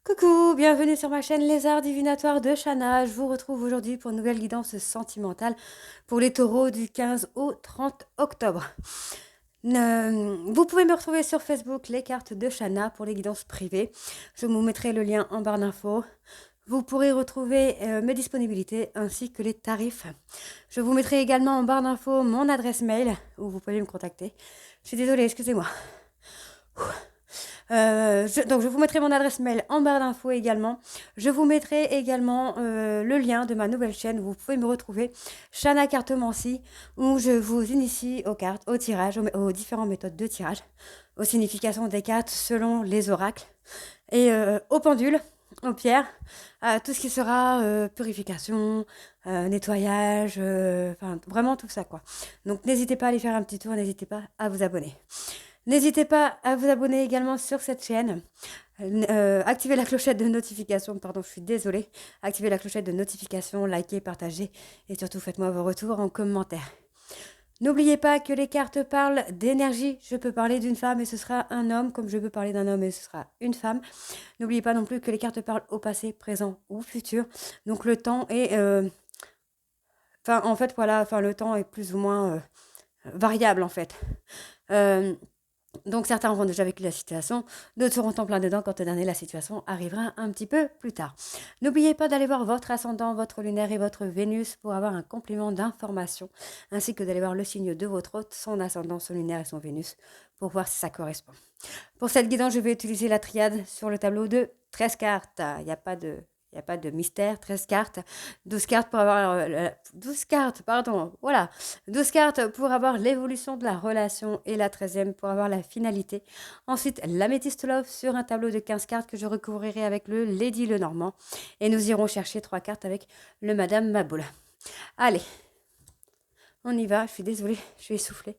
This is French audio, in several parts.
Coucou, bienvenue sur ma chaîne Les Arts Divinatoires de Shana. Je vous retrouve aujourd'hui pour une nouvelle guidance sentimentale pour les taureaux du 15 au 30 octobre. Vous pouvez me retrouver sur Facebook, les cartes de Shana pour les guidances privées. Je vous mettrai le lien en barre d'infos. Vous pourrez retrouver mes disponibilités ainsi que les tarifs. Je vous mettrai également en barre d'infos mon adresse mail où vous pouvez me contacter. Je suis désolée, excusez-moi. Donc je vous mettrai mon adresse mail en barre d'infos également. Je vous mettrai également le lien de ma nouvelle chaîne où vous pouvez me retrouver, Shana Cartomancie, où je vous initie aux cartes, au tirage, aux différentes méthodes de tirage, aux significations des cartes selon les oracles, et aux pendules, aux pierres, à tout ce qui sera purification, nettoyage, enfin vraiment tout ça quoi. Donc n'hésitez pas à aller faire un petit tour, n'hésitez pas à vous abonner. N'hésitez pas à vous abonner également sur cette chaîne. Activez la clochette de notification, pardon, je suis désolée. Activez la clochette de notification, likez, partagez et surtout faites-moi vos retours en commentaire. N'oubliez pas que les cartes parlent d'énergie. Je peux parler d'une femme et ce sera un homme, comme je peux parler d'un homme et ce sera une femme. N'oubliez pas non plus que les cartes parlent au passé, présent ou futur. Donc le temps est... en fait, voilà, le temps est plus ou moins variable en fait. Donc certains auront déjà vécu la situation, d'autres seront en plein dedans quand la situation arrivera un petit peu plus tard. N'oubliez pas d'aller voir votre ascendant, votre lunaire et votre Vénus pour avoir un complément d'information, ainsi que d'aller voir le signe de votre hôte, son ascendant, son lunaire et son Vénus, pour voir si ça correspond. Pour cette guidance, je vais utiliser la triade sur le tableau de 13 cartes. Il n'y a pas de... Il n'y a pas de mystère, 13 cartes, 12 cartes pour avoir... 12 cartes, pardon, voilà. 12 cartes pour avoir l'évolution de la relation et la 13e pour avoir la finalité. Ensuite, l'améthyste love sur un tableau de 15 cartes que je recouvrirai avec le Lady Lenormand. Et nous irons chercher 3 cartes avec le Madame Maboule. Allez, on y va. Je suis désolée, je suis essoufflée.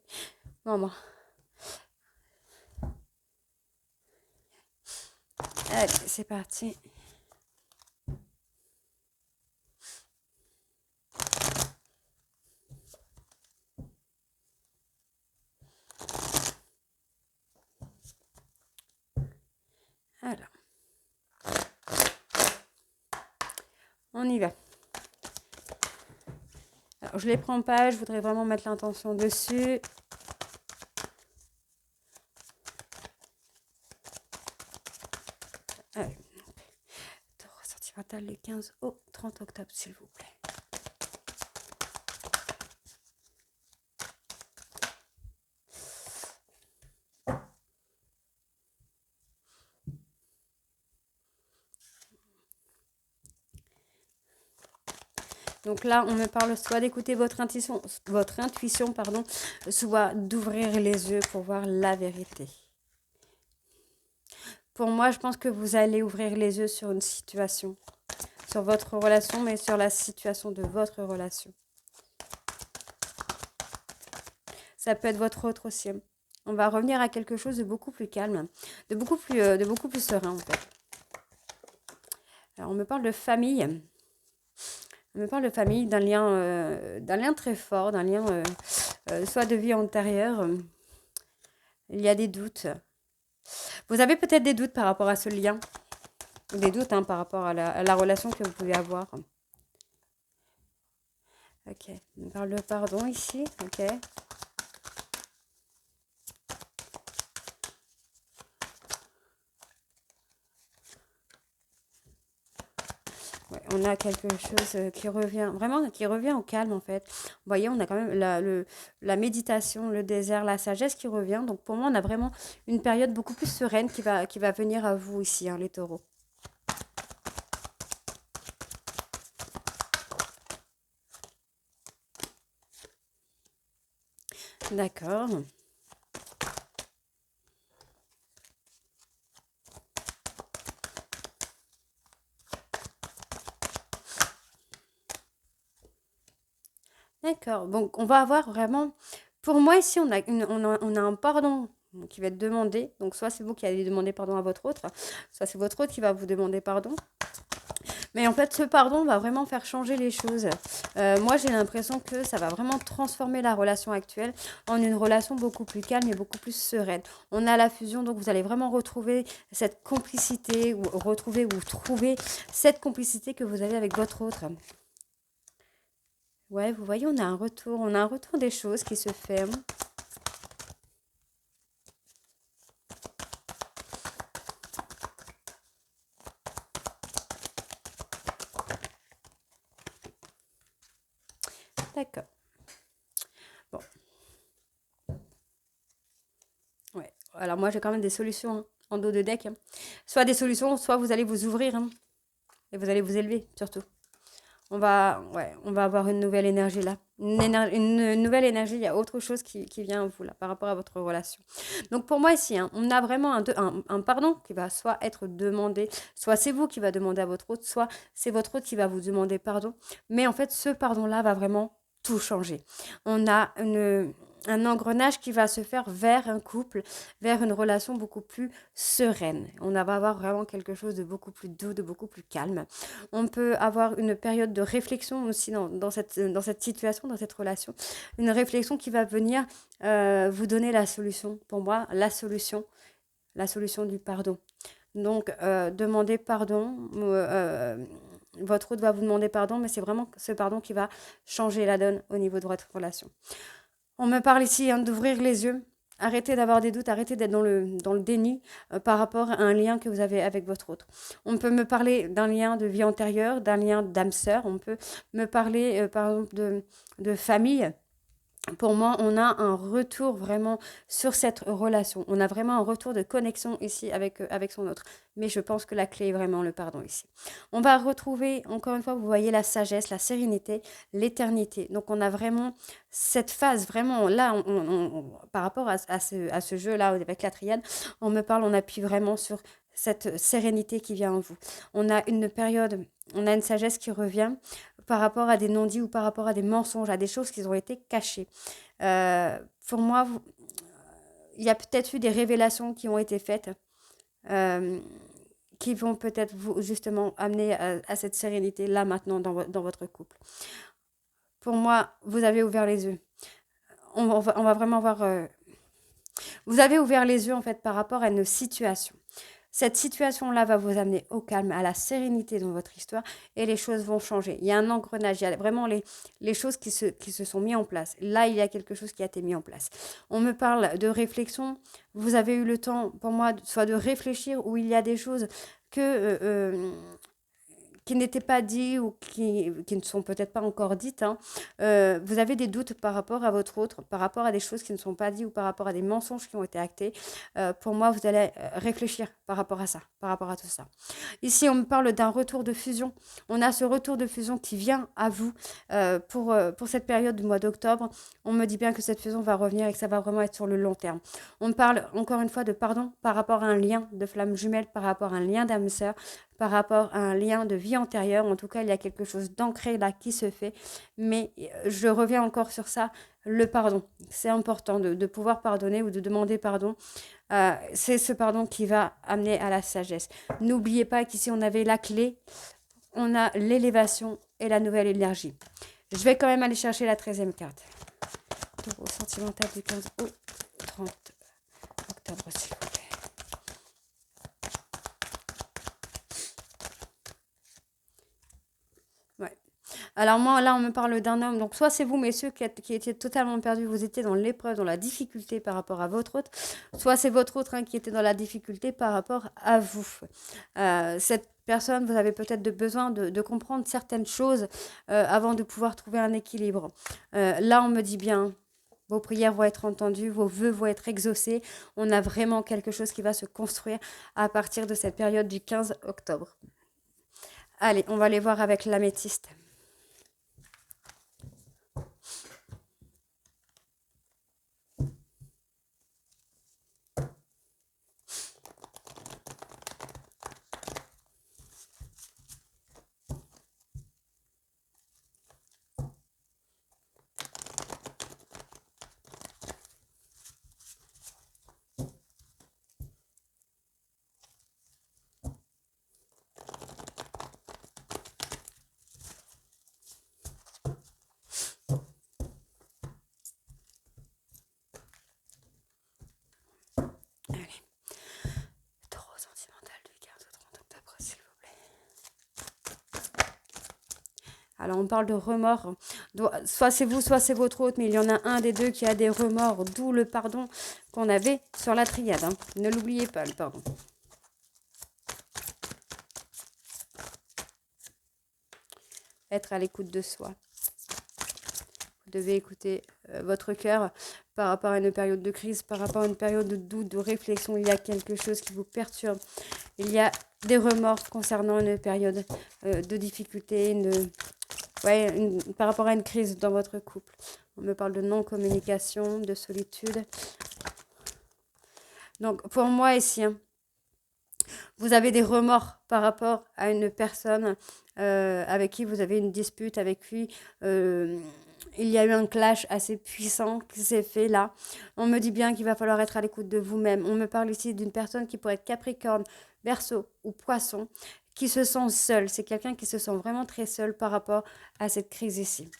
Maman. Allez, c'est parti. Alors, on y va. Alors, je les prends pas, je voudrais vraiment mettre l'intention dessus. Allez. Taureau sentimental le 15 au 30 octobre, s'il vous plaît. Donc là, on me parle soit d'écouter votre intuition, pardon, soit d'ouvrir les yeux pour voir la vérité. Pour moi, je pense que vous allez ouvrir les yeux sur une situation, sur votre relation, mais sur la situation de votre relation. Ça peut être votre autre aussi. On va revenir à quelque chose de beaucoup plus calme, de beaucoup plus serein en fait. Alors, on me parle de famille. On me parle de famille, d'un lien très fort, d'un lien soit de vie antérieure. Il y a des doutes. Vous avez peut-être des doutes par rapport à ce lien. Des doutes par rapport à la relation que vous pouvez avoir. Ok. On parle de pardon ici. Ok. Ouais, on a quelque chose qui revient, vraiment qui revient au calme en fait. Vous voyez, on a quand même la méditation, le désert, la sagesse qui revient. Donc pour moi, on a vraiment une période beaucoup plus sereine qui va venir à vous ici, les taureaux. D'accord. D'accord. Donc, on va avoir vraiment... Pour moi, ici, on a un pardon qui va être demandé. Donc, soit c'est vous qui allez demander pardon à votre autre, soit c'est votre autre qui va vous demander pardon. Mais en fait, ce pardon va vraiment faire changer les choses. Moi, j'ai l'impression que ça va vraiment transformer la relation actuelle en une relation beaucoup plus calme et beaucoup plus sereine. On a la fusion, donc vous allez vraiment retrouver cette complicité, ou retrouver ou trouver cette complicité que vous avez avec votre autre. Ouais, vous voyez, on a un retour des choses qui se fait. D'accord. Bon, ouais. Alors moi, j'ai quand même des solutions hein, en dos de deck. Hein. Soit des solutions, soit vous allez vous ouvrir hein, et vous allez vous élever surtout. On va avoir une nouvelle énergie là. Une nouvelle énergie, il y a autre chose qui vient à vous là par rapport à votre relation. Donc pour moi ici, hein, on a vraiment un pardon qui va soit être demandé, soit c'est vous qui va demander à votre autre, soit c'est votre autre qui va vous demander pardon. Mais en fait, ce pardon-là va vraiment tout changer. On a un engrenage qui va se faire vers un couple, vers une relation beaucoup plus sereine. Va avoir vraiment quelque chose de beaucoup plus doux, de beaucoup plus calme. On peut avoir une période de réflexion aussi dans cette situation, dans cette relation. Une réflexion qui va venir vous donner la solution. Pour moi, la solution du pardon. Donc, demandez pardon. Votre autre va vous demander pardon, mais c'est vraiment ce pardon qui va changer la donne au niveau de votre relation. On me parle ici hein, d'ouvrir les yeux. Arrêtez d'avoir des doutes, arrêtez d'être dans le déni par rapport à un lien que vous avez avec votre autre. On peut me parler d'un lien de vie antérieure, d'un lien d'âme sœur. On peut me parler, par exemple, de famille. Pour moi, on a un retour vraiment sur cette relation. On a vraiment un retour de connexion ici avec son autre. Mais je pense que la clé est vraiment le pardon ici. On va retrouver, encore une fois, vous voyez la sagesse, la sérénité, l'éternité. Donc, on a vraiment cette phase, vraiment, là, par rapport à ce jeu-là, avec la triade, on appuie vraiment sur cette sérénité qui vient en vous. On a une période, on a une sagesse qui revient par rapport à des non-dits ou par rapport à des mensonges, à des choses qui ont été cachées. Pour moi, il y a peut-être eu des révélations qui ont été faites euh, qui vont peut-être vous justement amener à cette sérénité là maintenant dans votre couple. Pour moi, vous avez ouvert les yeux. On va vraiment voir. Vous avez ouvert les yeux en fait par rapport à une situation. Cette situation-là va vous amener au calme, à la sérénité dans votre histoire et les choses vont changer. Il y a un engrenage, il y a vraiment les choses qui se sont mises en place. Là, il y a quelque chose qui a été mis en place. On me parle de réflexion. Vous avez eu le temps, pour moi, soit de réfléchir où il y a des choses qui n'étaient pas dites ou qui ne sont peut-être pas encore dites. Hein. Vous avez des doutes par rapport à votre autre, par rapport à des choses qui ne sont pas dites ou par rapport à des mensonges qui ont été actés. Pour moi, vous allez réfléchir par rapport à ça, par rapport à tout ça. Ici, on me parle d'un retour de fusion. On a ce retour de fusion qui vient à vous pour cette période du mois d'octobre. On me dit bien que cette fusion va revenir et que ça va vraiment être sur le long terme. On me parle encore une fois de pardon par rapport à un lien de flamme jumelle, par rapport à un lien d'âme sœur, par rapport à un lien de vie antérieure. En tout cas, il y a quelque chose d'ancré là qui se fait. Mais je reviens encore sur ça, le pardon. C'est important de pouvoir pardonner ou de demander pardon. C'est ce pardon qui va amener à la sagesse. N'oubliez pas qu'ici, on avait la clé, on a l'élévation et la nouvelle énergie. Je vais quand même aller chercher la 13e carte. Au sentimental du 15 au 30 octobre, s'il vous plaît. Ouais. Alors moi, là, on me parle d'un homme. Donc, soit c'est vous, messieurs, qui étiez totalement perdus. Vous étiez dans l'épreuve, dans la difficulté par rapport à votre autre. Soit c'est votre autre hein, qui était dans la difficulté par rapport à vous. Cette personne, vous avez peut-être besoin de comprendre certaines choses avant de pouvoir trouver un équilibre. Là, on me dit bien, vos prières vont être entendues, vos vœux vont être exaucés. On a vraiment quelque chose qui va se construire à partir de cette période du 15 octobre. Allez, on va aller voir avec l'améthyste. Alors, on parle de remords. Soit c'est vous, soit c'est votre autre, mais il y en a un des deux qui a des remords, d'où le pardon qu'on avait sur la triade. Hein. Ne l'oubliez pas, le pardon. Être à l'écoute de soi. Vous devez écouter votre cœur par rapport à une période de crise, par rapport à une période de doute, de réflexion. Il y a quelque chose qui vous perturbe. Il y a des remords concernant une période de difficulté, par rapport à une crise dans votre couple. On me parle de non-communication, de solitude. Donc, pour moi ici, hein, vous avez des remords par rapport à une personne avec qui vous avez une dispute, avec qui il y a eu un clash assez puissant qui s'est fait là. On me dit bien qu'il va falloir être à l'écoute de vous-même. On me parle ici d'une personne qui pourrait être Capricorne, Verseau ou Poisson, qui se sent seul. C'est quelqu'un qui se sent vraiment très seul par rapport à cette crise ici.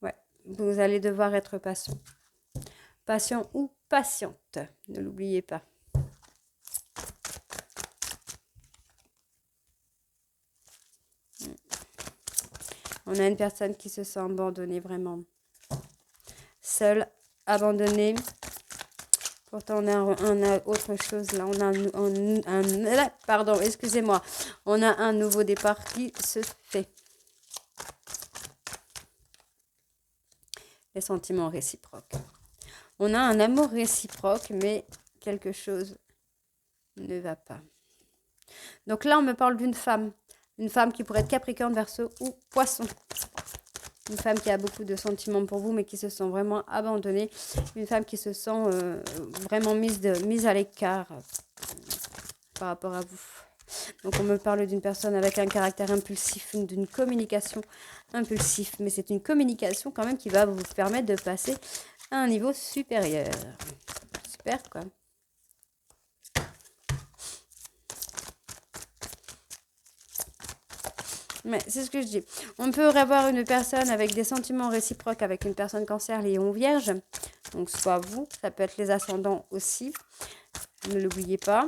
Ouais, vous allez devoir être patient. Patient ou patiente, ne l'oubliez pas. On a une personne qui se sent abandonnée vraiment. Seule, abandonnée. Pourtant, on a autre chose là. On a pardon, excusez-moi. On a un nouveau départ qui se fait. Les sentiments réciproques. On a un amour réciproque, mais quelque chose ne va pas. Donc là, on me parle d'une femme. Une femme qui pourrait être Capricorne, Verseau ou Poisson. Une femme qui a beaucoup de sentiments pour vous, mais qui se sent vraiment abandonnée. Une femme qui se sent vraiment mise à l'écart par rapport à vous. Donc on me parle d'une personne avec un caractère impulsif, d'une communication impulsive. Mais c'est une communication quand même qui va vous permettre de passer à un niveau supérieur. Super quoi. Mais c'est ce que je dis. On peut avoir une personne avec des sentiments réciproques avec une personne Cancer, Lion, Vierge. Donc soit vous, ça peut être les ascendants aussi. Ne l'oubliez pas.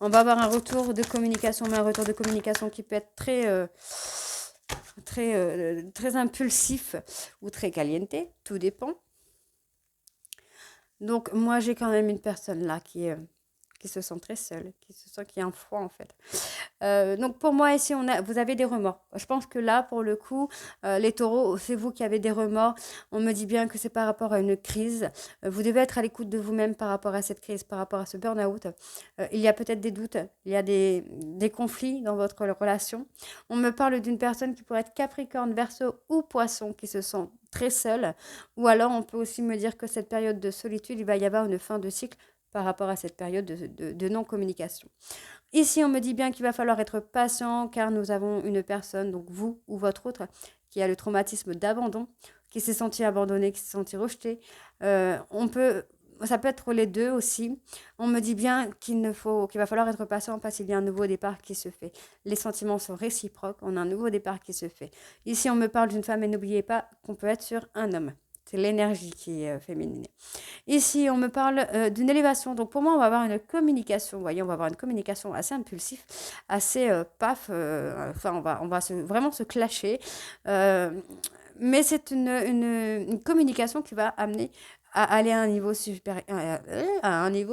On va avoir un retour de communication, mais un retour de communication qui peut être très impulsif ou très caliente. Tout dépend. Donc moi j'ai quand même une personne là qui se sent très seule, qui se sent qu'il y a un froid en fait. Donc pour moi ici, vous avez des remords. Je pense que là, pour le coup, les taureaux, c'est vous qui avez des remords. On me dit bien que c'est par rapport à une crise. Vous devez être à l'écoute de vous-même par rapport à cette crise, par rapport à ce burn-out. Il y a peut-être des doutes, il y a des conflits dans votre relation. On me parle d'une personne qui pourrait être Capricorne, Verseau ou Poisson, qui se sent très seule. Ou alors on peut aussi me dire que cette période de solitude, il va y avoir une fin de cycle par rapport à cette période de non-communication. Ici, on me dit bien qu'il va falloir être patient car nous avons une personne, donc vous ou votre autre, qui a le traumatisme d'abandon, qui s'est senti abandonné, qui s'est senti rejeté. Ça peut être les deux aussi. On me dit bien qu'il va falloir être patient parce qu'il y a un nouveau départ qui se fait. Les sentiments sont réciproques, on a un nouveau départ qui se fait. Ici, on me parle d'une femme et n'oubliez pas qu'on peut être sur un homme. C'est l'énergie qui est féminine. Ici, on me parle d'une élévation. Donc, pour moi, on va avoir une communication. Vous voyez, on va avoir une communication assez impulsive, assez enfin, on va vraiment se clasher. Mais c'est une communication qui va amener à aller à un niveau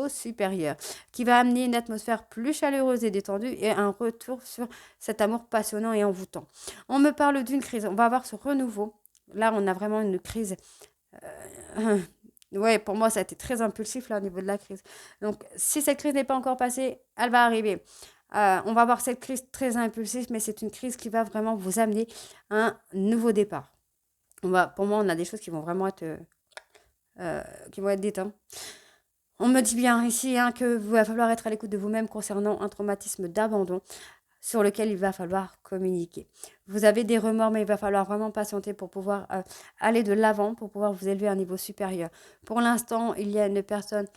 supérieur, qui va amener une atmosphère plus chaleureuse et détendue et un retour sur cet amour passionnant et envoûtant. On me parle d'une crise. On va avoir ce renouveau. Là, on a vraiment une crise. Ouais, pour moi, ça a été très impulsif là au niveau de la crise. Donc, si cette crise n'est pas encore passée, elle va arriver. On va avoir cette crise très impulsive, mais c'est une crise qui va vraiment vous amener à un nouveau départ. Pour moi, on a des choses qui vont vraiment être, dites. Hein. On me dit bien ici que vous va falloir être à l'écoute de vous-même concernant un traumatisme d'abandon sur lequel il va falloir communiquer. Vous avez des remords, mais il va falloir vraiment patienter pour pouvoir aller de l'avant, pour pouvoir vous élever à un niveau supérieur. Pour l'instant, il y a une personne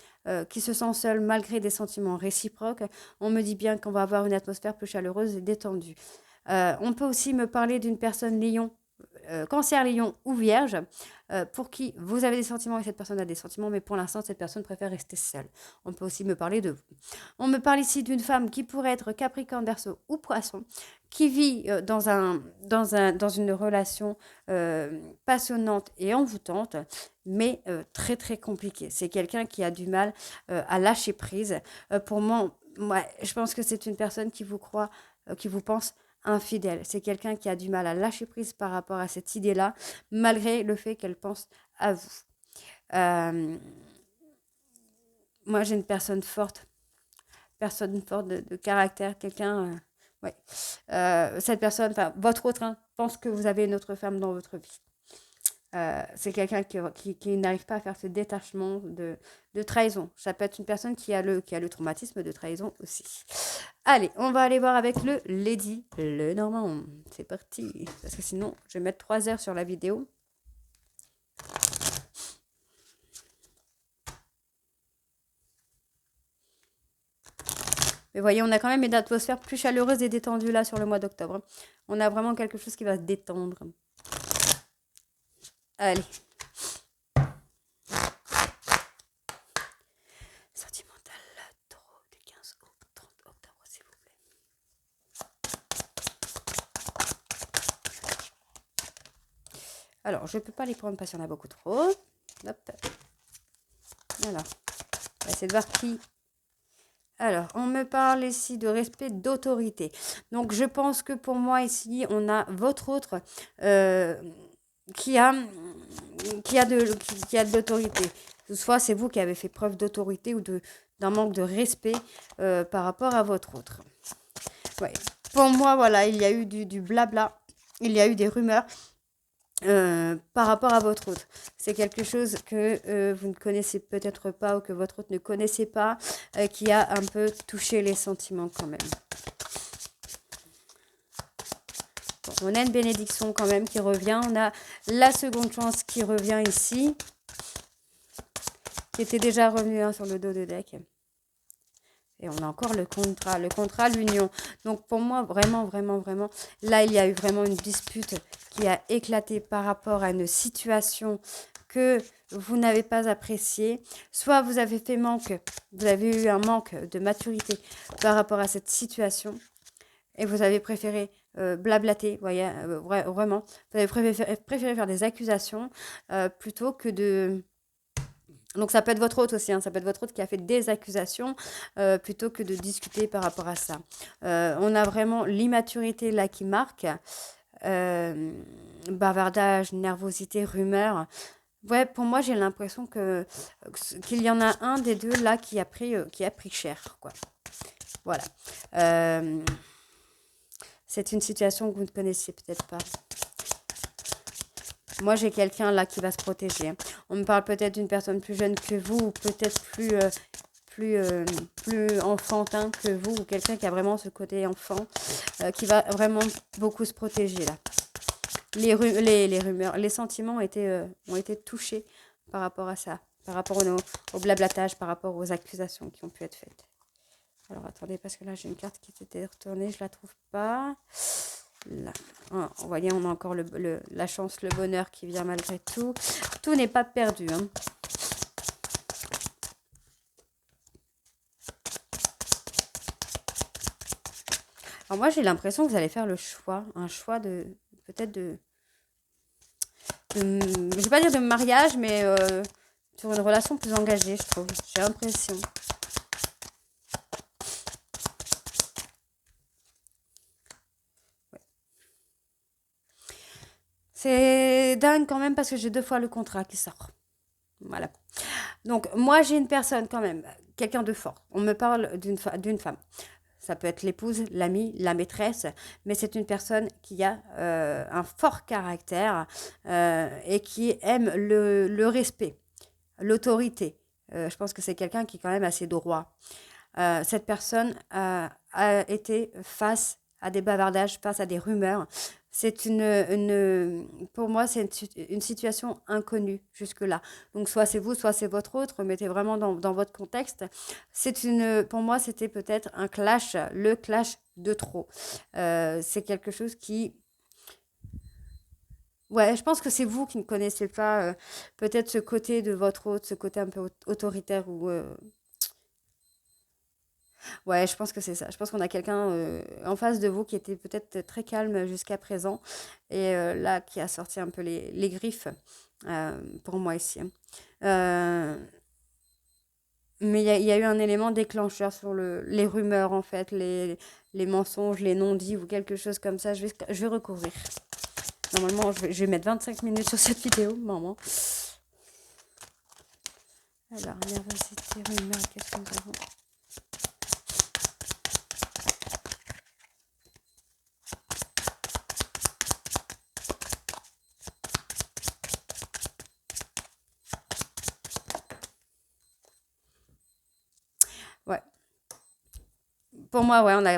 qui se sent seule malgré des sentiments réciproques. On me dit bien qu'on va avoir une atmosphère plus chaleureuse et détendue. On peut aussi me parler d'une personne lion, cancer, lion ou vierge, pour qui vous avez des sentiments et cette personne a des sentiments, mais pour l'instant, cette personne préfère rester seule. On peut aussi me parler de vous. On me parle ici d'une femme qui pourrait être capricorne, verseau ou poisson, qui vit dans une relation passionnante et envoûtante, mais très très compliquée. C'est quelqu'un qui a du mal à lâcher prise. Pour moi, je pense que c'est une personne qui vous croit, qui vous pense infidèle. C'est quelqu'un qui a du mal à lâcher prise par rapport à cette idée-là, malgré le fait qu'elle pense à vous. Euh, Moi, j'ai une personne forte de caractère, quelqu'un... ouais. Cette personne, enfin, votre autre, hein, pense que vous avez une autre femme dans votre vie. C'est quelqu'un qui n'arrive pas à faire ce détachement de trahison. Ça peut être une personne qui a le traumatisme de trahison aussi. Allez, on va aller voir avec le Lady Lenormand. C'est parti. Parce que sinon, je vais mettre 3 heures sur la vidéo. Mais voyez, on a quand même une atmosphère plus chaleureuse et détendue là sur le mois d'octobre. On a vraiment quelque chose qui va se détendre. Allez. Sentimental taureau du 15 au 30 octobre, s'il vous plaît. Alors, je ne peux pas les prendre parce qu'il y en a beaucoup trop. Hop. Alors, on va essayer de voir qui. Alors, on me parle ici de respect d'autorité. Donc, je pense que pour moi, ici, on a votre autre qui a de l'autorité. Soit c'est vous qui avez fait preuve d'autorité ou d'un manque de respect par rapport à votre autre. Ouais. Pour moi, voilà, il y a eu du blabla, il y a eu des rumeurs par rapport à votre autre. C'est quelque chose que vous ne connaissez peut-être pas ou que votre autre ne connaissait pas, qui a un peu touché les sentiments quand même. Bon, on a une bénédiction quand même qui revient. On a la seconde chance qui revient ici, qui était déjà revenu sur le dos de deck. Et on a encore le contrat, l'union. Donc pour moi, vraiment, vraiment, vraiment, là, il y a eu vraiment une dispute qui a éclaté par rapport à une situation que vous n'avez pas appréciée. Soit vous avez eu un manque de maturité par rapport à cette situation et vous avez préféré blablater, vous voyez, vraiment. Vous avez préféré faire des accusations plutôt que de... Donc ça peut être votre hôte aussi, hein, ça peut être votre hôte qui a fait des accusations plutôt que de discuter par rapport à ça. On a vraiment l'immaturité là qui marque, bavardage, nervosité, rumeur. Ouais, pour moi j'ai l'impression qu'il y en a un des deux là qui a pris cher, quoi. Voilà. C'est une situation que vous ne connaissiez peut-être pas. Moi, j'ai quelqu'un là qui va se protéger. On me parle peut-être d'une personne plus jeune que vous, ou peut-être plus enfantin que vous, ou quelqu'un qui a vraiment ce côté enfant, qui va vraiment beaucoup se protéger là. Les rumeurs, les sentiments ont été touchés par rapport à ça, par rapport au blablatage, par rapport aux accusations qui ont pu être faites. Alors, attendez, parce que là, j'ai une carte qui s'était retournée, je la trouve pas. Là. Ah, vous voyez, on a encore la chance, le bonheur qui vient malgré tout. Tout n'est pas perdu. Hein. Alors moi, j'ai l'impression que vous allez faire un choix de peut-être je ne vais pas dire de mariage, mais sur une relation plus engagée, je trouve. J'ai l'impression. C'est dingue quand même parce que j'ai 2 fois le contrat qui sort. Voilà. Donc, moi, j'ai une personne quand même, quelqu'un de fort. On me parle d'une femme. Ça peut être l'épouse, l'amie, la maîtresse, mais c'est une personne qui a un fort caractère et qui aime le respect, l'autorité. Je pense que c'est quelqu'un qui est quand même assez droit. Cette personne a été face à des bavardages, face à des rumeurs. C'est pour moi, c'est une situation inconnue jusque-là. Donc, soit c'est vous, soit c'est votre autre, mettez vraiment dans votre contexte. Pour moi, c'était peut-être le clash de trop. C'est quelque chose qui... Ouais, je pense que c'est vous qui ne connaissez pas peut-être ce côté de votre hôte, ce côté un peu autoritaire ou ouais, je pense que c'est ça. Je pense qu'on a quelqu'un en face de vous qui était peut-être très calme jusqu'à présent et là qui a sorti un peu les griffes pour moi ici, hein. Euh, mais il y a eu un élément déclencheur sur les rumeurs en fait, les mensonges, les non-dits ou quelque chose comme ça. Je vais recourir. Normalement, je vais mettre 25 minutes sur cette vidéo, maman. Alors, nervosité, rumeurs, qu'est-ce que nous avons? Ouais. Pour moi, ouais, on a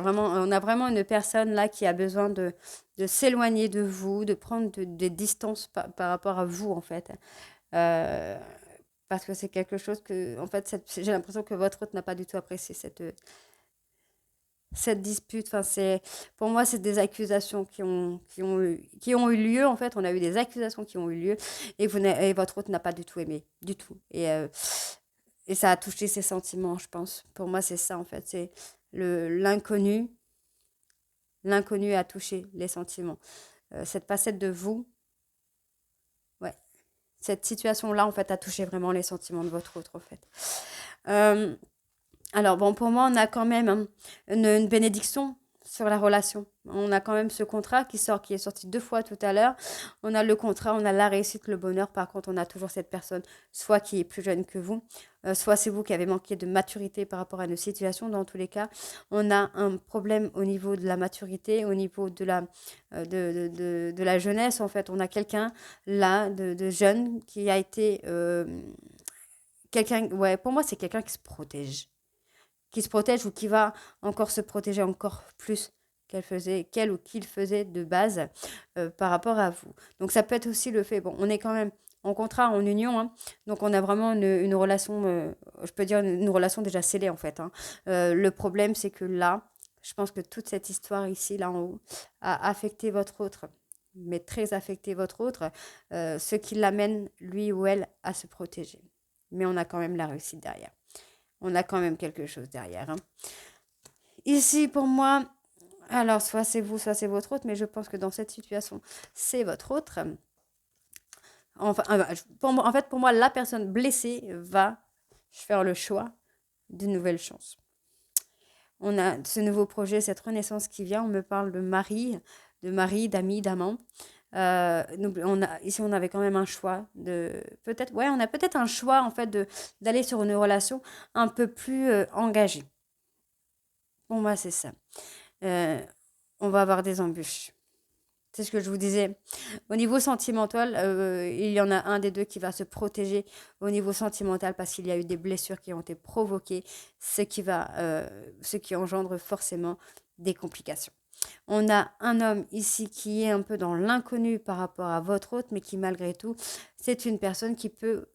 vraiment une personne là qui a besoin de s'éloigner de vous, de prendre des distances par rapport à vous, en fait. Euh, Parce que c'est quelque chose que, en fait, j'ai l'impression que votre hôte n'a pas du tout apprécié cette dispute. Enfin, pour moi, c'est des accusations qui ont eu lieu. En fait, on a eu des accusations qui ont eu lieu et votre hôte n'a pas du tout aimé, du tout. Et ça a touché ses sentiments, je pense. Pour moi, c'est ça, en fait. C'est l'inconnu. L'inconnu a touché les sentiments. Cette facette de vous, ouais, cette situation-là, en fait, a touché vraiment les sentiments de votre autre, en fait. Euh, alors, bon, pour moi, on a quand même hein, une bénédiction sur la relation. On a quand même ce contrat qui est sorti 2 fois tout à l'heure. On a le contrat, on a la réussite, le bonheur. Par contre, on a toujours cette personne, soit qui est plus jeune que vous, soit c'est vous qui avez manqué de maturité par rapport à nos situations. Dans tous les cas, on a un problème au niveau de la maturité, au niveau de la jeunesse. En fait, on a quelqu'un là, de jeune, qui a été... quelqu'un, ouais, pour moi, c'est quelqu'un qui se protège ou qui va encore se protéger encore plus qu'elle ou qu'il faisait de base par rapport à vous. Donc ça peut être aussi le fait, bon, on est quand même en contrat, en union, hein, donc on a vraiment une relation, je peux dire une relation déjà scellée en fait, hein. Le problème, c'est que là, je pense que toute cette histoire ici, là en haut, a affecté votre autre, mais très affecté votre autre, ce qui l'amène, lui ou elle, à se protéger. Mais on a quand même la réussite derrière. On a quand même quelque chose derrière, hein. Ici, pour moi, alors soit c'est vous, soit c'est votre autre, mais je pense que dans cette situation, c'est votre autre. Enfin, en fait, pour moi, la personne blessée va faire le choix d'une nouvelle chance. On a ce nouveau projet, cette renaissance qui vient. On me parle de mari, d'amis, d'amants. Ici, on avait quand même un choix peut-être, ouais, on a peut-être un choix en fait d'aller sur une relation un peu plus engagée. Pour moi, c'est ça. Euh, on va avoir des embûches. C'est ce que je vous disais. Au niveau sentimental, il y en a un des deux qui va se protéger au niveau sentimental parce qu'il y a eu des blessures qui ont été provoquées, ce qui engendre forcément des complications. On a un homme ici qui est un peu dans l'inconnu par rapport à votre autre, mais qui malgré tout, c'est une personne qui peut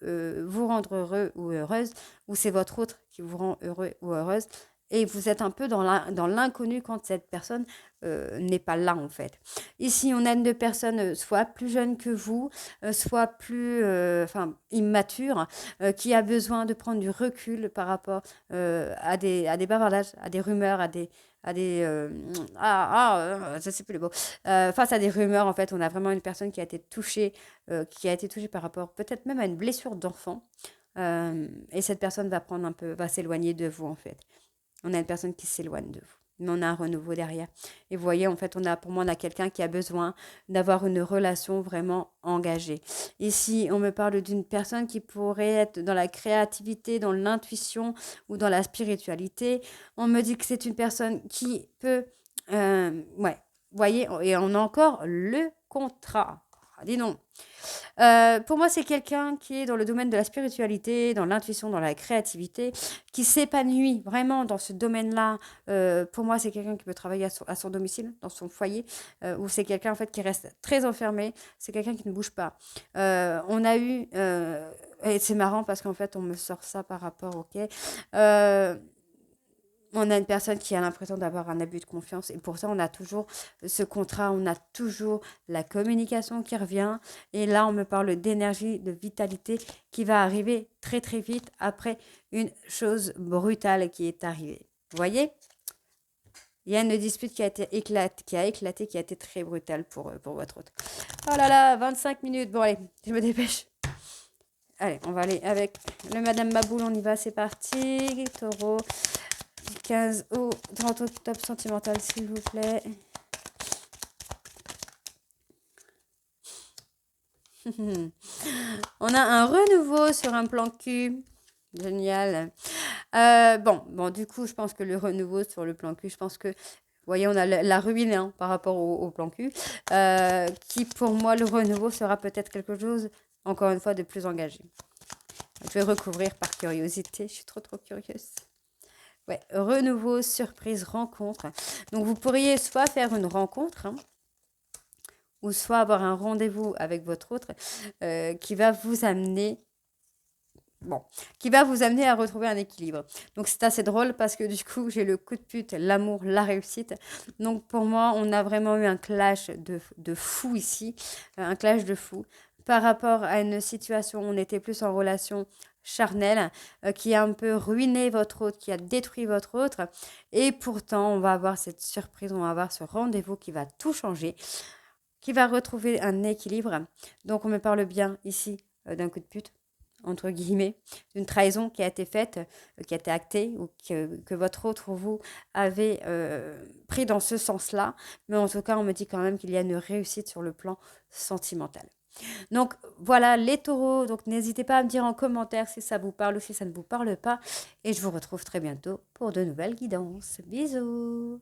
vous rendre heureux ou heureuse, ou c'est votre autre qui vous rend heureux ou heureuse. Et vous êtes un peu dans l'inconnu quand cette personne n'est pas là en fait. Ici, on a une personne soit plus jeune que vous, soit plus enfin, immature, qui a besoin de prendre du recul par rapport à des bavardages, à des rumeurs, je sais plus le mot. Face à des rumeurs, en fait, on a vraiment une personne qui a été touchée par rapport peut-être même à une blessure d'enfant. Et cette personne va s'éloigner de vous, en fait. On a une personne qui s'éloigne de vous. Mais on a un renouveau derrière. Et vous voyez, en fait, pour moi, on a quelqu'un qui a besoin d'avoir une relation vraiment engagée. Ici, on me parle d'une personne qui pourrait être dans la créativité, dans l'intuition ou dans la spiritualité. On me dit que c'est une personne qui peut... ouais, vous voyez, et on a encore le contrat. Ah, dis non. Pour moi, c'est quelqu'un qui est dans le domaine de la spiritualité, dans l'intuition, dans la créativité, qui s'épanouit vraiment dans ce domaine-là. Pour moi, c'est quelqu'un qui peut travailler à son domicile, dans son foyer, ou c'est quelqu'un en fait qui reste très enfermé. C'est quelqu'un qui ne bouge pas. On a eu, et c'est marrant parce qu'en fait, on me sort ça par rapport, ok. On a une personne qui a l'impression d'avoir un abus de confiance et pour ça on a toujours ce contrat, on a toujours la communication qui revient et là on me parle d'énergie, de vitalité qui va arriver très très vite après une chose brutale qui est arrivée. Vous voyez? Il y a une dispute qui a éclaté, qui a été très brutale pour votre hôte. Oh là là, 25 minutes. Bon allez, je me dépêche. Allez, on va aller avec le Madame Maboule, on y va, c'est parti. Taureau, du 15 au 30 octobre, sentimental, s'il vous plaît. On a un renouveau sur un plan cul. Génial. Bon, du coup, je pense que le renouveau sur le plan cul, je pense que, vous voyez, on a la ruine hein, par rapport au plan cul, qui pour moi, le renouveau sera peut-être quelque chose, encore une fois, de plus engagé. Je vais recouvrir par curiosité, je suis trop curieuse. Ouais, renouveau, surprise, rencontre. Donc, vous pourriez soit faire une rencontre, hein, ou soit avoir un rendez-vous avec votre autre qui va vous amener qui va vous amener à retrouver un équilibre. Donc c'est assez drôle parce que du coup, j'ai le coup de pute, l'amour, la réussite. Donc pour moi, on a vraiment eu un clash de fou ici, un clash de fou par rapport à une situation où on était plus en relation charnelle, qui a un peu ruiné votre autre, qui a détruit votre autre. Et pourtant, on va avoir cette surprise, on va avoir ce rendez-vous qui va tout changer, qui va retrouver un équilibre. Donc on me parle bien ici d'un coup de pute entre guillemets, d'une trahison qui a été faite, qui a été actée, ou que votre autre, vous, avez pris dans ce sens-là. Mais en tout cas, on me dit quand même qu'il y a une réussite sur le plan sentimental. Donc voilà les taureaux, donc n'hésitez pas à me dire en commentaire si ça vous parle ou si ça ne vous parle pas. Et je vous retrouve très bientôt pour de nouvelles guidances. Bisous!